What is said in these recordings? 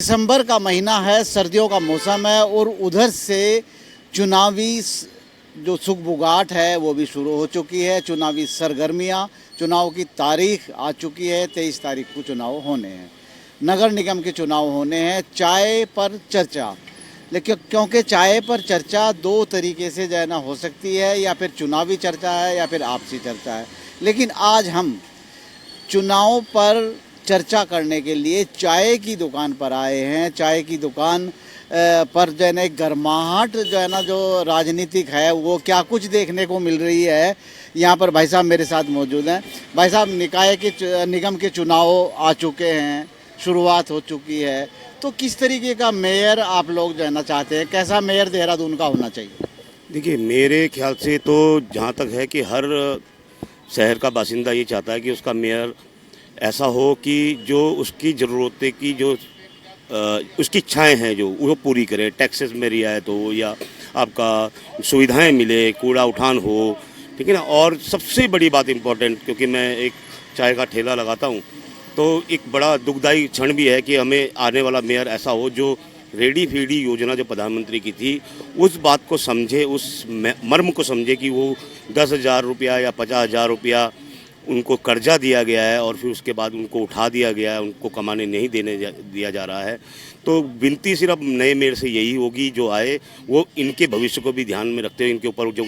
दिसंबर का महीना है, सर्दियों का मौसम है और उधर से चुनावी जो सुगबुगाहट है वो भी शुरू हो चुकी है। चुनावी सरगर्मियां, चुनाव की तारीख आ चुकी है। 23 तारीख को चुनाव होने हैं, नगर निगम के चुनाव होने हैं। चाय पर चर्चा, लेकिन क्योंकि चाय पर चर्चा दो तरीके से जो है ना हो सकती है, या फिर चुनावी चर्चा है या फिर आपसी चर्चा है। लेकिन आज हम चुनाव पर चर्चा करने के लिए चाय की दुकान पर आए हैं। चाय की दुकान पर जो है ना गर्माहट जो है ना जो राजनीतिक है वो क्या कुछ देखने को मिल रही है। यहाँ पर भाई साहब मेरे साथ मौजूद हैं। भाई साहब, निगम के चुनाव आ चुके हैं, शुरुआत हो चुकी है, तो किस तरीके का मेयर आप लोग जो है ना चाहते हैं? कैसा मेयर देहरादून का होना चाहिए? देखिए, मेरे ख्याल से तो जहाँ तक है कि हर शहर का बासिंदा ये चाहता है कि उसका मेयर ऐसा हो कि जो उसकी ज़रूरतें की जो उसकी इच्छाएं हैं जो वो पूरी करे। टैक्सेस में रियायत हो या आपका सुविधाएं मिले, कूड़ा उठान हो, ठीक है ना। और सबसे बड़ी बात इम्पोर्टेंट, क्योंकि मैं एक चाय का ठेला लगाता हूँ, तो एक बड़ा दुखदायी क्षण भी है कि हमें आने वाला मेयर ऐसा हो जो रेडी फीडी योजना जो प्रधानमंत्री की थी उस बात को समझे, उस मर्म को समझे कि वो 10,000 रुपया या 50,000 रुपया उनको कर्जा दिया गया है और फिर उसके बाद उनको उठा दिया गया है, उनको कमाने नहीं दिया जा रहा है। तो विनती सिर्फ नए मेयर से यही होगी जो आए वो इनके भविष्य को भी ध्यान में रखते हुए इनके ऊपर जो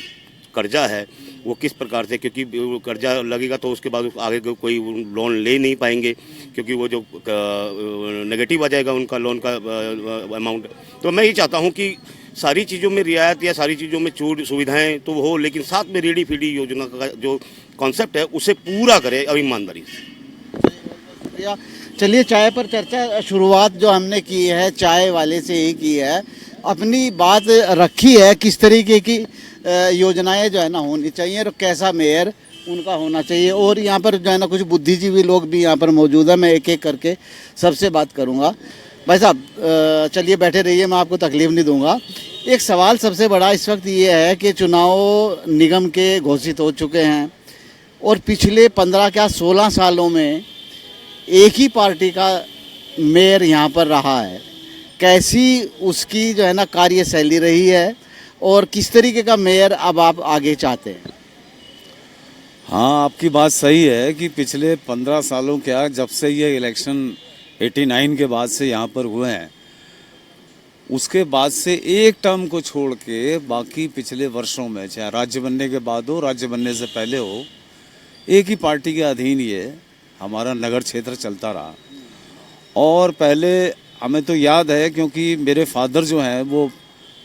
कर्जा है वो किस प्रकार से, क्योंकि वो कर्जा लगेगा तो उसके बाद आगे कोई लोन ले नहीं पाएंगे, क्योंकि वो जो नेगेटिव आ जाएगा उनका लोन का अमाउंट। तो मैं ये चाहता हूँ कि सारी चीज़ों में रियायत या सारी चीज़ों में छूट सुविधाएं तो हो, लेकिन साथ में रेडी फीडी योजना का जो कॉन्सेप्ट है उसे पूरा करे और ईमानदारी से। चलिए, चाय पर चर्चा शुरुआत जो हमने की है चाय वाले से ही की है, अपनी बात रखी है किस तरीके की योजनाएं जो है ना होनी चाहिए और कैसा मेयर उनका होना चाहिए। और यहाँ पर जो है ना कुछ बुद्धिजीवी लोग भी यहाँ पर मौजूद है, मैं एक एक करके सबसे बात करूँगा। भाई साहब, चलिए बैठे रहिए, मैं आपको तकलीफ़ नहीं दूंगा। एक सवाल सबसे बड़ा इस वक्त ये है कि चुनाव निगम के घोषित हो चुके हैं और पिछले 15 क्या 16 सालों में एक ही पार्टी का मेयर यहाँ पर रहा है। कैसी उसकी जो है ना कार्यशैली रही है और किस तरीके का मेयर अब आप आगे चाहते हैं? हाँ, आपकी बात सही है कि पिछले 15 सालों क्या, जब से ये इलेक्शन 89 के बाद से यहाँ पर हुए हैं, उसके बाद से एक टर्म को छोड़ के बाकी पिछले वर्षों में, चाहे राज्य बनने के बाद हो, राज्य बनने से पहले हो, एक ही पार्टी के अधीन ये हमारा नगर क्षेत्र चलता रहा। और पहले हमें तो याद है, क्योंकि मेरे फादर जो हैं वो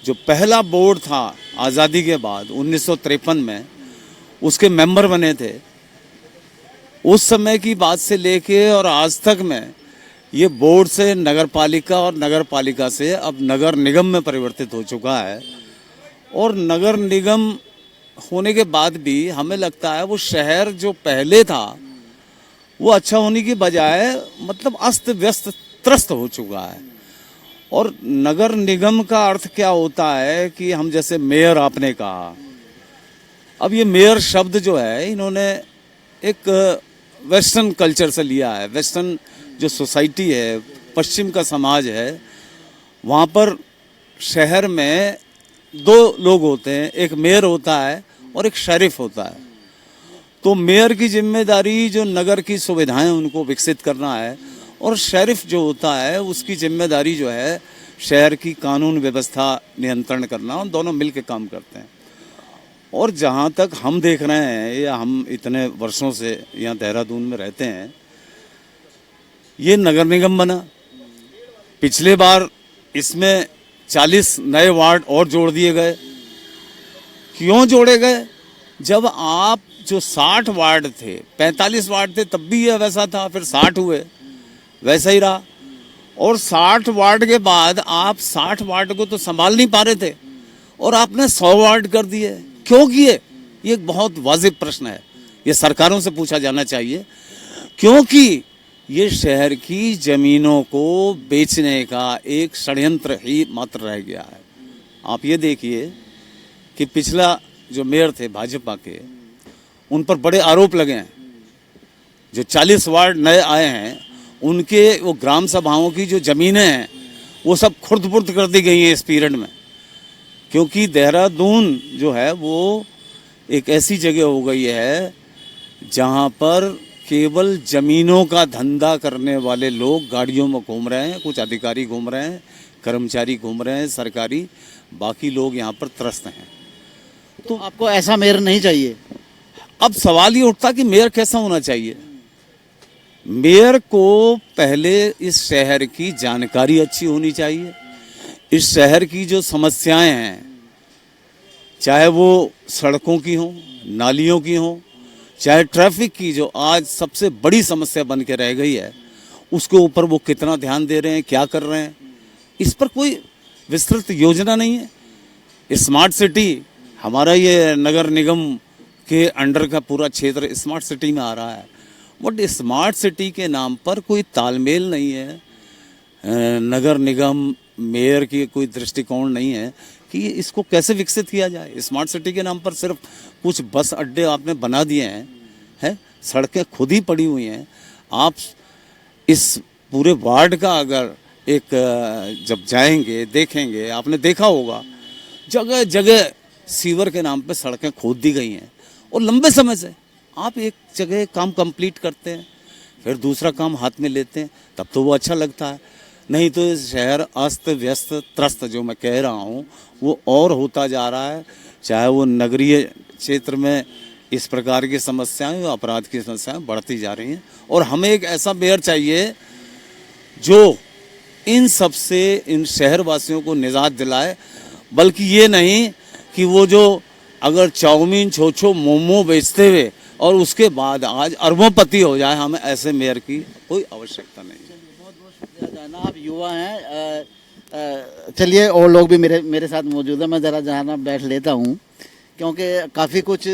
जो पहला बोर्ड था आज़ादी के बाद 1953 में, उसके मेंबर बने थे। उस समय की बात से लेके और आज तक में ये बोर्ड से नगर पालिका और नगर पालिका से अब नगर निगम में परिवर्तित हो चुका है। और नगर निगम होने के बाद भी हमें लगता है वो शहर जो पहले था वो अच्छा होने की बजाय मतलब अस्त व्यस्त त्रस्त हो चुका है। और नगर निगम का अर्थ क्या होता है कि हम, जैसे मेयर आपने कहा, अब ये मेयर शब्द जो है इन्होंने एक वेस्टर्न कल्चर से लिया है। वेस्टर्न जो सोसाइटी है, पश्चिम का समाज है, वहाँ पर शहर में दो लोग होते हैं, एक मेयर होता है और एक शरीफ होता है। तो मेयर की जिम्मेदारी जो नगर की सुविधाएं उनको विकसित करना है, और शरीफ जो होता है उसकी जिम्मेदारी जो है शहर की कानून व्यवस्था नियंत्रण करना। और दोनों मिल के काम करते हैं। और जहाँ तक हम देख रहे हैं, या हम इतने वर्षों से यहाँ देहरादून में रहते हैं, ये नगर निगम बना, पिछले बार इसमें 40 नए वार्ड और जोड़ दिए गए। क्यों जोड़े गए? जब आप जो 60 वार्ड थे, 45 वार्ड थे, तब भी ये वैसा था, फिर 60 हुए, वैसा ही रहा। और 60 वार्ड के बाद आप 60 वार्ड को तो संभाल नहीं पा रहे थे और आपने 100 वार्ड कर दिए। क्यों किए? ये एक बहुत वाजिब प्रश्न है, ये सरकारों से पूछा जाना चाहिए। क्योंकि ये शहर की ज़मीनों को बेचने का एक षड्यंत्र ही मात्र रह गया है। आप ये देखिए कि पिछला जो मेयर थे भाजपा के, उन पर बड़े आरोप लगे हैं। जो 40 वार्ड नए आए हैं उनके वो ग्राम सभाओं की जो ज़मीनें हैं वो सब खुर्द-बुर्द कर दी गई हैं इस पीरियड में, क्योंकि देहरादून जो है वो एक ऐसी जगह हो गई है जहाँ पर केवल ज़मीनों का धंधा करने वाले लोग गाड़ियों में घूम रहे हैं, कुछ अधिकारी घूम रहे हैं, कर्मचारी घूम रहे हैं सरकारी, बाकी लोग यहाँ पर त्रस्त हैं। तो आपको ऐसा मेयर नहीं चाहिए? अब सवाल ये उठता कि मेयर कैसा होना चाहिए। मेयर को पहले इस शहर की जानकारी अच्छी होनी चाहिए, इस शहर की जो समस्याएं हैं, चाहे वो सड़कों की हों, नालियों की हों, चाहे ट्रैफिक की जो आज सबसे बड़ी समस्या बन के रह गई है, उसके ऊपर वो कितना ध्यान दे रहे हैं, क्या कर रहे हैं, इस पर कोई विस्तृत योजना नहीं है। स्मार्ट सिटी, हमारा ये नगर निगम के अंडर का पूरा क्षेत्र स्मार्ट सिटी में आ रहा है, बट स्मार्ट सिटी के नाम पर कोई तालमेल नहीं है, नगर निगम मेयर की कोई दृष्टिकोण नहीं है कि इसको कैसे विकसित किया जाए। स्मार्ट सिटी के नाम पर सिर्फ कुछ बस अड्डे आपने बना दिए हैं, सड़कें खुद ही पड़ी हुई हैं। आप इस पूरे वार्ड का अगर एक जब जाएंगे देखेंगे, आपने देखा होगा जगह जगह सीवर के नाम पे सड़कें खोद दी गई हैं, और लंबे समय से आप एक जगह काम कंप्लीट करते हैं फिर दूसरा काम हाथ में लेते हैं, तब तो वो अच्छा लगता है, नहीं तो इस शहर अस्त व्यस्त त्रस्त जो मैं कह रहा हूँ वो और होता जा रहा है। चाहे वो नगरीय क्षेत्र में इस प्रकार की समस्याएं, अपराध की समस्याएं बढ़ती जा रही हैं, और हमें एक ऐसा मेयर चाहिए जो इन सब से इन शहरवासियों को निजात दिलाए, बल्कि ये नहीं कि वो जो अगर चाउमीन छोछो मोमो बेचते हुए और उसके बाद आज अरबोंपति हो जाए, हमें ऐसे मेयर की कोई आवश्यकता नहीं है। बहुत बहुत शुक्रिया जाना, आप युवा हैं। चलिए और लोग भी मेरे साथ मौजूद हैं, मैं ज़रा जाना बैठ लेता हूँ, क्योंकि काफ़ी कुछ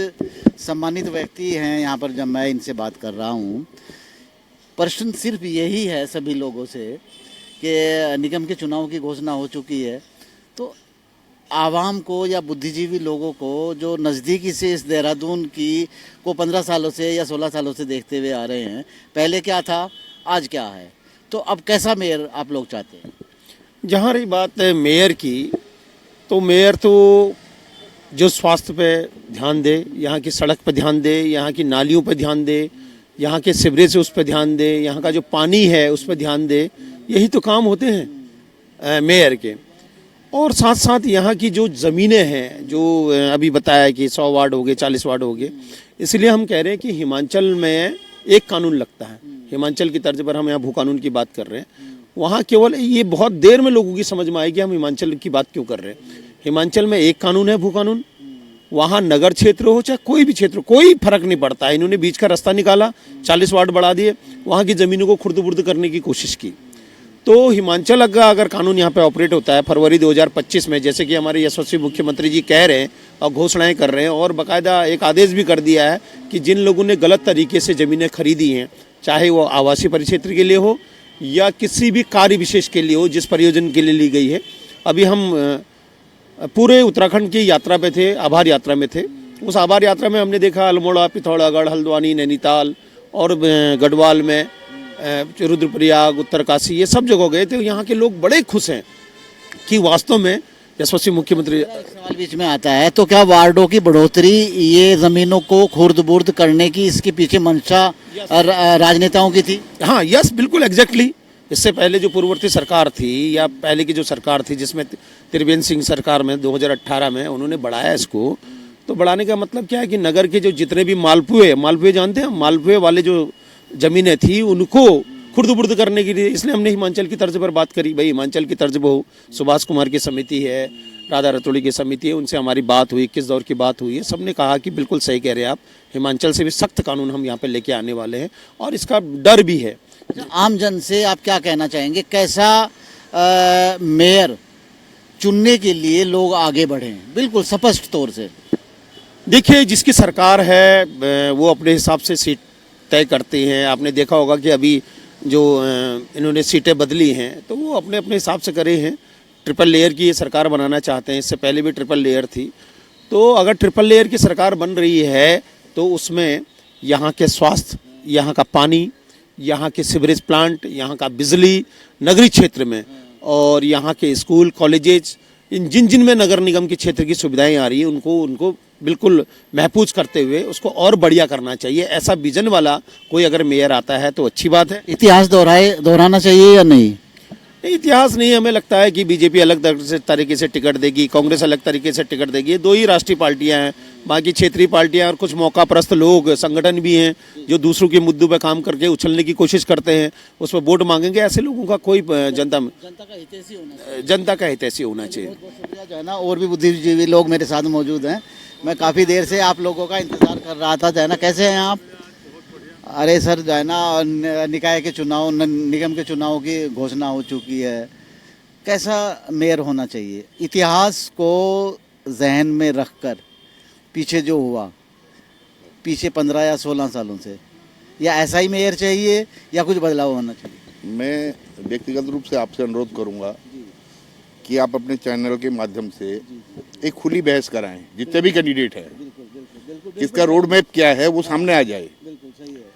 सम्मानित व्यक्ति हैं यहाँ पर जब मैं इनसे बात कर रहा हूँ। प्रश्न सिर्फ यही है सभी लोगों से कि निगम के चुनाव की घोषणा हो चुकी है, तो आवाम को या बुद्धिजीवी लोगों को जो नज़दीकी से इस देहरादून की को 15 सालों से या 16 सालों से देखते हुए आ रहे हैं, पहले क्या था आज क्या है, तो अब कैसा मेयर आप लोग चाहते हैं? जहाँ रही बात है मेयर की, तो मेयर तो जो स्वास्थ्य पे ध्यान दे, यहाँ की सड़क पे ध्यान दे, यहाँ की नालियों पे ध्यान दे, यहाँ के सीवरेज उस पर ध्यान दे, यहाँ का जो पानी है उस पर ध्यान दे, यही तो काम होते हैं मेयर के। और साथ साथ यहाँ की जो ज़मीनें हैं, जो अभी बताया कि 100 वार्ड हो गए, 40 वार्ड हो गए, इसलिए हम कह रहे हैं कि हिमाचल में एक कानून लगता है, हिमाचल की तर्ज पर हम यहाँ भू कानून की बात कर रहे हैं, वहाँ केवल ये बहुत देर में लोगों की समझ में आएगी हम हिमाचल की बात क्यों कर रहे हैं। हिमाचल में एक कानून है, भू कानून, वहाँ नगर क्षेत्र हो चाहे कोई भी क्षेत्र, कोई फर्क नहीं पड़ता है। इन्होंने बीच का रास्ता निकाला, 40 वार्ड बढ़ा दिए, वहाँ की ज़मीनों को खुर्द-बुर्द करने की कोशिश की। तो हिमाचल का अगर कानून यहाँ पे ऑपरेट होता है फरवरी 2025 में, जैसे कि हमारे यशस्वी मुख्यमंत्री जी कह रहे हैं और घोषणाएं कर रहे हैं, और बाकायदा एक आदेश भी कर दिया है कि जिन लोगों ने गलत तरीके से ज़मीनें खरीदी हैं, चाहे वो आवासीय परिक्षेत्र के लिए हो या किसी भी कार्य विशेष के लिए हो जिस परियोजना के लिए ली गई है। अभी हम पूरे उत्तराखंड की यात्रा पे थे, आभार यात्रा में थे। उस आभार यात्रा में हमने देखा अल्मोड़ा, पिथौरागढ़, हल्द्वानी, नैनीताल और गढ़वाल में, रुद्रप्रयाग, उत्तरकाशी, ये सब जगह गए थे। यहाँ के लोग बड़े खुश हैं कि वास्तव में यशस्वी मुख्यमंत्री। एक सवाल बीच में आता है, तो क्या वार्डों की बढ़ोतरी ये ज़मीनों को खुर्द-बुर्द करने की इसके पीछे मंशा राजनेताओं की थी? हाँ, यस, बिल्कुल एग्जैक्टली। इससे पहले जो पूर्ववर्ती सरकार थी या पहले की जो सरकार थी जिसमें त्रिवेंद्र सिंह सरकार में 2018 में उन्होंने बढ़ाया इसको, तो बढ़ाने का मतलब क्या है कि नगर के जो जितने भी मालपुए जानते हैं, मालपुए वाले जो ज़मीनें थी उनको खुर्द-बुर्द करने के लिए, इसलिए हमने हिमाचल की तर्ज पर बात करी। भाई हिमाचल की तर्ज पर हो, सुभाष कुमार की समिति है, राधा रतोड़ी की समिति है, उनसे हमारी बात हुई, किस दौर की बात हुई है, सबने कहा कि बिल्कुल सही कह रहे हैं आप, हिमाचल से भी सख्त कानून हम यहाँ पे लेके आने वाले हैं और इसका डर भी है। आम जन से आप क्या कहना चाहेंगे, कैसा मेयर चुनने के लिए लोग आगे बढ़ें, बिल्कुल स्पष्ट तौर से? देखिए, जिसकी सरकार है वो अपने हिसाब से सीट तय करते हैं। आपने देखा होगा कि अभी जो इन्होंने सीटें बदली हैं तो वो अपने अपने हिसाब से करे हैं। ट्रिपल लेयर की ये सरकार बनाना चाहते हैं, इससे पहले भी ट्रिपल लेयर थी। तो अगर ट्रिपल लेयर की सरकार बन रही है तो उसमें यहाँ के स्वास्थ्य, यहाँ का पानी, यहाँ के सीवरेज प्लांट, यहाँ का बिजली नगरीय क्षेत्र में, और यहाँ के स्कूल कॉलेजेस, इन जिन में नगर निगम के क्षेत्र की सुविधाएं आ रही है उनको बिल्कुल महफूज करते हुए उसको और बढ़िया करना चाहिए। ऐसा विजन वाला कोई अगर मेयर आता है तो अच्छी बात है। इतिहास दोहराना चाहिए या नहीं? नहीं, इतिहास नहीं, हमें लगता है कि बीजेपी अलग तरीके से टिकट देगी, कांग्रेस अलग तरीके से टिकट देगी। ये दो ही राष्ट्रीय पार्टियां हैं, बाकी क्षेत्रीय पार्टियां और कुछ मौकाप्रस्त लोग संगठन भी हैं जो दूसरों के मुद्दों पर काम करके उछलने की कोशिश करते हैं, उस पर वोट मांगेंगे। ऐसे लोगों का कोई जनता का हितैषी होना चाहिए। बहुत शुक्रिया जो है ना। और भी बुद्धिजीवी लोग मेरे साथ मौजूद हैं। मैं काफ़ी देर से आप लोगों का इंतज़ार कर रहा था। जो है ना, कैसे हैं आप? अरे सर, जो है ना, निकाय के चुनाव, निगम के चुनाव की घोषणा हो चुकी है। कैसा मेयर होना चाहिए? इतिहास को जहन में रखकर पीछे जो हुआ, पीछे 15 या 16 सालों से, या ऐसा ही मेयर चाहिए या कुछ बदलाव होना चाहिए? मैं व्यक्तिगत रूप से आपसे अनुरोध करूंगा कि आप अपने चैनल के माध्यम से एक खुली बहस कराएं, जितने भी कैंडिडेट हैं, किसका रोड मैप क्या है वो सामने आ जाए। बिल्कुल सही है।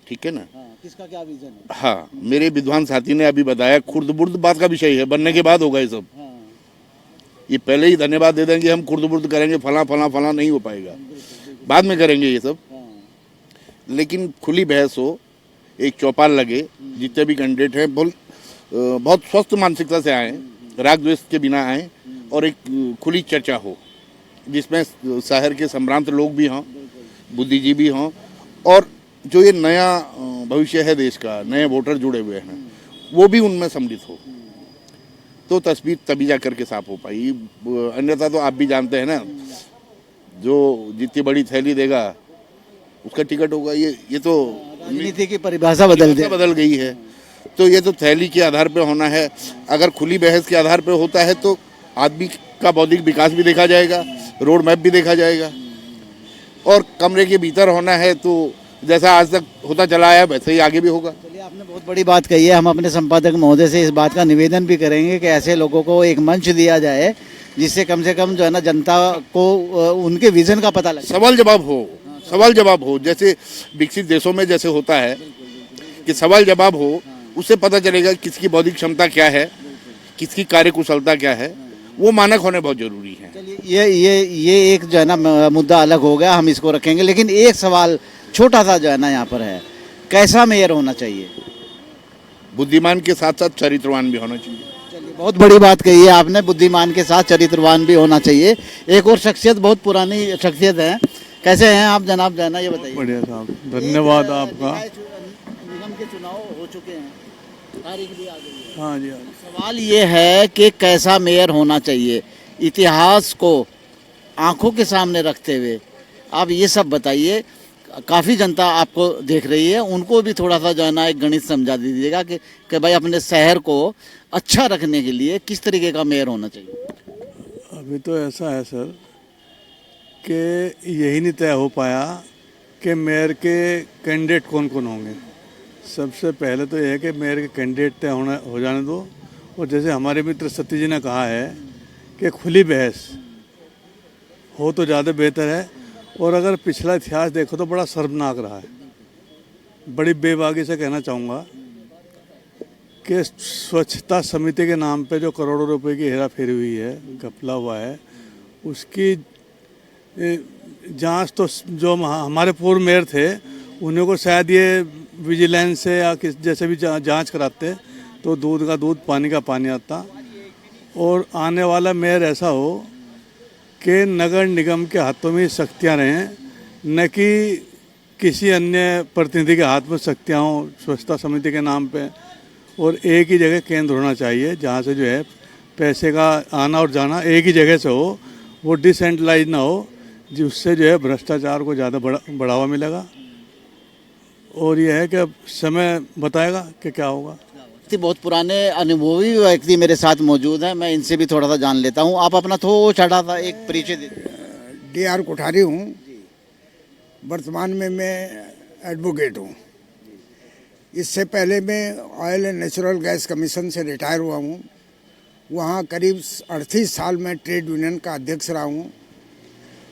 ठीक है ना? किसका क्या विजन है? हाँ, मेरे विद्वान साथी ने अभी बताया, खुर्द बुर्द बात का विषय है, बनने के बाद होगा ये सब। ये पहले ही धन्यवाद दे देंगे हम खुर्द बुर्द करेंगे, फला फला फला नहीं हो पाएगा, बाद में करेंगे ये सब। लेकिन खुली बहस हो, एक चौपाल लगे, जितने भी कैंडिडेट हैं बहुत स्वस्थ मानसिकता से आए, राग द्वेष के बिना आए, और एक खुली चर्चा हो जिसमें शहर के संभ्रांत लोग भी हों, बुद्धिजीवी हों, और जो ये नया भविष्य है देश का, नए वोटर जुड़े हुए हैं, वो भी उनमें सम्मिलित हो, तो तस्वीर तभी जा करके साफ हो पाई। अन्यथा तो आप भी जानते हैं ना, जो जितनी बड़ी थैली देगा उसका टिकट होगा। ये तो राजनीति की परिभाषा बदल गई है। तो ये तो थैली के आधार पे होना है। अगर खुली बहस के आधार पे होता है तो आदमी का बौद्धिक विकास भी देखा जाएगा, रोड मैप भी देखा जाएगा, और कमरे के भीतर होना है तो जैसा आज तक होता चला है वैसे ही आगे भी होगा। चलिए, आपने बहुत बड़ी बात कही है। हम अपने संपादक महोदय से इस बात का निवेदन भी करेंगे कि ऐसे लोगों को एक मंच दिया जाए जिससे कम से कम जो है ना, जनता को उनके विजन का पता लगे, सवाल जवाब हो, जैसे विकसित देशों में जैसे होता है कि सवाल जवाब हो, उससे पता चलेगा किसकी बौद्धिक क्षमता क्या है, किसकी कार्यकुशलता क्या है। वो मानक होने बहुत जरूरी है। चलिए, ये एक जो है ना मुद्दा अलग हो गया, हम इसको रखेंगे। लेकिन एक सवाल छोटा सा जो है ना यहाँ पर है, कैसा मेयर होना चाहिए? बुद्धिमान के साथ साथ चरित्रवान भी होना चाहिए। चलिए, बहुत बड़ी बात कही है आपने, बुद्धिमान के साथ चरित्रवान भी होना चाहिए। एक और शख्सियत, बहुत पुरानी शख्सियत है। कैसे हैं आप जनाब? जाना ये बताइए। बढ़िया साहब, धन्यवाद आपका। निगम के चुनाव हो चुके हैं, तारीख भी आ गई है। हाँ जी, हाँ। सवाल ये है कि कैसा मेयर होना चाहिए, इतिहास को आंखों के सामने रखते हुए आप ये सब बताइए। काफ़ी जनता आपको देख रही है, उनको भी थोड़ा सा जो है ना एक गणित समझा दीजिएगा कि भाई अपने शहर को अच्छा रखने के लिए किस तरीके का मेयर होना चाहिए। अभी तो ऐसा है सर कि यही नहीं तय हो पाया कि मेयर के कैंडिडेट कौन कौन होंगे। सबसे पहले तो यह है कि मेयर के कैंडिडेट तय हो जाने दो, और जैसे हमारे मित्र सत्य जी ने कहा है कि खुली बहस हो तो ज़्यादा बेहतर है। और अगर पिछला इतिहास देखो तो बड़ा शर्मनाक रहा है। बड़ी बेबाकी से कहना चाहूँगा कि स्वच्छता समिति के नाम पे जो करोड़ों रुपए की हेरा फेरी हुई है, घपला हुआ है, उसकी जांच तो जो हमारे पूर्व मेयर थे उन्हीं को शायद ये विजिलेंस से या किस जैसे भी जांच कराते तो दूध का दूध पानी का पानी आता। और आने वाला मेयर ऐसा हो कि नगर निगम के हाथों में शक्तियाँ रहें, न कि किसी अन्य प्रतिनिधि के हाथ में शक्तियाँ हों स्वच्छता समिति के नाम पे। और एक ही जगह केंद्र होना चाहिए जहाँ से जो है पैसे का आना और जाना एक ही जगह से हो, वो डिसेंट्रलाइज ना हो, जिससे जो है भ्रष्टाचार को ज़्यादा बढ़ावा मिलेगा। और ये है कि अब समय बताएगा कि क्या होगा। बहुत पुराने अनुभवी व्यक्ति मेरे साथ मौजूद हैं, मैं इनसे भी थोड़ा सा जान लेता हूं। आप अपना थोड़ा सा एक परिचय दीजिए। DR कोठारी हूं, वर्तमान में मैं एडवोकेट हूं। इससे पहले मैं oil and natural gas commission से रिटायर हुआ हूं। वहां करीब 38 साल में ट्रेड यूनियन का अध्यक्ष रहा हूं।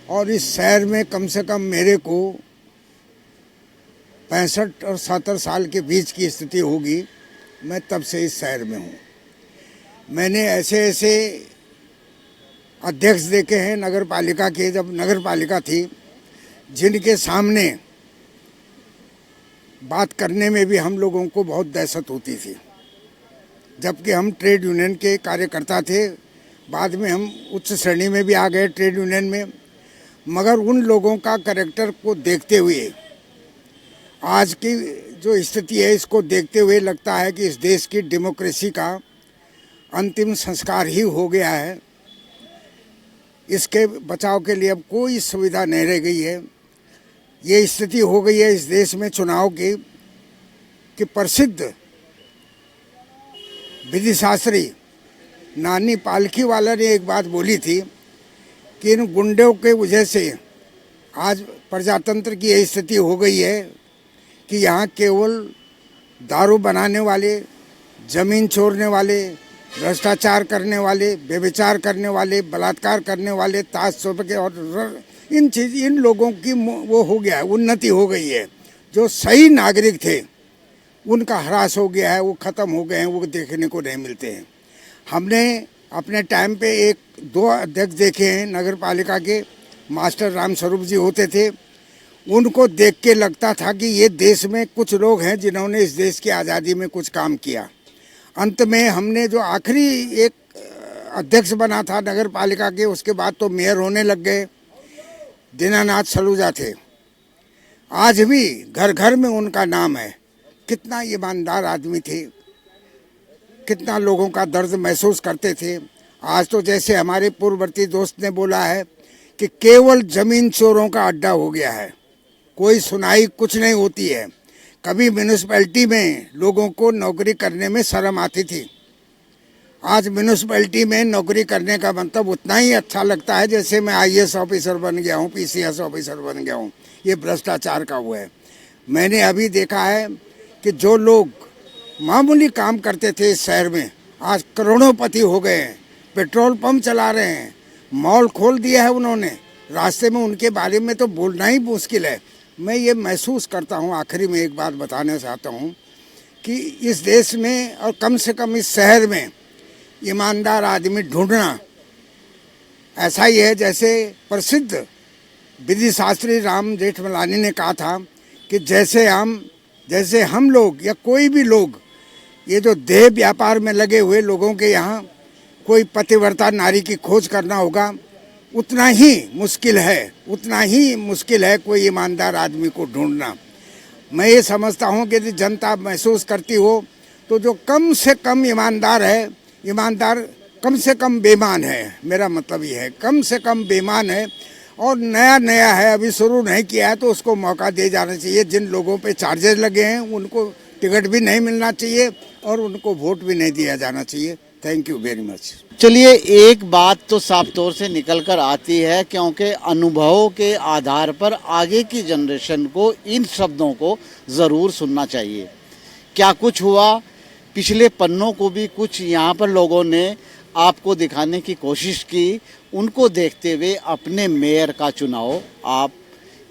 और इस शहर में कम से कम मेरे को 65 और 77 साल के बीच की स्थिति होगी। मैं तब से इस शहर में हूँ। मैंने ऐसे ऐसे अध्यक्ष देखे हैं नगर पालिका के, जब नगर पालिका थी, जिनके सामने बात करने में भी हम लोगों को बहुत दहशत होती थी। जबकि हम ट्रेड यूनियन के कार्यकर्ता थे, बाद में हम उच्च श्रेणी में भी आ गए ट्रेड यूनियन में, मगर उन लोगों का कैरेक्टर को देखते हुए, आज की जो स्थिति है इसको देखते हुए लगता है कि इस देश की डेमोक्रेसी का अंतिम संस्कार ही हो गया है। इसके बचाव के लिए अब कोई सुविधा नहीं रह गई है। ये स्थिति हो गई है इस देश में चुनाव की कि प्रसिद्ध विधि शास्त्री नानी पालखी वाला ने एक बात बोली थी कि इन गुंडों के वजह से आज प्रजातंत्र की यही स्थिति हो गई है कि यहाँ केवल दारू बनाने वाले, जमीन चोरने वाले, भ्रष्टाचार करने वाले, व्यभिचार करने वाले, बलात्कार करने वाले, ताश चौप के और इन लोगों की वो हो गया है, उन्नति हो गई है। जो सही नागरिक थे उनका ह्रास हो गया है, वो ख़त्म हो गए हैं, वो देखने को नहीं मिलते हैं। हमने अपने टाइम पे 1-2 अध्यक्ष देखे हैं नगर पालिका के, मास्टर राम स्वरूप जी होते थे। उनको देख के लगता था कि ये देश में कुछ लोग हैं जिन्होंने इस देश की आज़ादी में कुछ काम किया। अंत में हमने जो आखिरी एक अध्यक्ष बना था नगर पालिका के, उसके बाद तो मेयर होने लग गए, दीनानाथ सलूजा थे। आज भी घर घर में उनका नाम है। कितना ईमानदार आदमी थे, कितना लोगों का दर्द महसूस करते थे। आज तो जैसे हमारे पूर्ववर्ती दोस्त ने बोला है कि केवल जमीन चोरों का अड्डा हो गया है, कोई सुनाई कुछ नहीं होती है। कभी म्यूनिसिपैलिटी में लोगों को नौकरी करने में शर्म आती थी, आज म्यूनिसिपैलिटी में नौकरी करने का मतलब उतना ही अच्छा लगता है जैसे मैं IAS ऑफिसर बन गया हूँ, PCS ऑफिसर बन गया हूँ। ये भ्रष्टाचार का वो है। मैंने अभी देखा है कि जो लोग मामूली काम करते थे इस शहर में, आज करोड़ोंपति हो गए हैं, पेट्रोल पंप चला रहे हैं, मॉल खोल दिया है उन्होंने। रास्ते में उनके बारे में तो बोलना ही मुश्किल है। मैं ये महसूस करता हूँ, आखिरी में एक बात बताना चाहता हूँ कि इस देश में और कम से कम इस शहर में ईमानदार आदमी ढूंढना ऐसा ही है जैसे प्रसिद्ध विधि शास्त्री राम जेठमलानी ने कहा था कि जैसे हम लोग या कोई भी लोग ये जो देह व्यापार में लगे हुए लोगों के यहाँ कोई पतिव्रता नारी की खोज करना होगा, उतना ही मुश्किल है कोई ईमानदार आदमी को ढूंढना। मैं ये समझता हूँ कि यदि जनता महसूस करती हो तो जो कम से कम ईमानदार है, ईमानदार कम से कम बेईमान है, मेरा मतलब ये है कम से कम बेईमान है और नया है, अभी शुरू नहीं किया है, तो उसको मौका दे जाना चाहिए। जिन लोगों पे चार्जेस लगे हैं उनको टिकट भी नहीं मिलना चाहिए और उनको वोट भी नहीं दिया जाना चाहिए। Thank you very much. चलिए, एक बात तो साफ तौर से निकल कर आती है, क्योंकि अनुभवों के आधार पर आगे की जनरेशन को इन शब्दों को ज़रूर सुनना चाहिए। क्या कुछ हुआ, पिछले पन्नों को भी कुछ यहाँ पर लोगों ने आपको दिखाने की कोशिश की। उनको देखते हुए अपने मेयर का चुनाव आप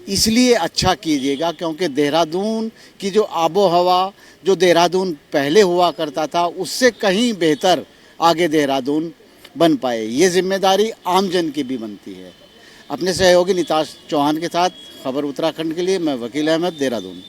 इसलिए अच्छा कीजिएगा क्योंकि देहरादून की जो आबो हवा, जो देहरादून पहले हुआ करता था, उससे कहीं बेहतर आगे देहरादून बन पाए। ये जिम्मेदारी आमजन की भी बनती है। अपने सहयोगी निताश चौहान के साथ खबर उत्तराखंड के लिए मैं वकील अहमद, देहरादून।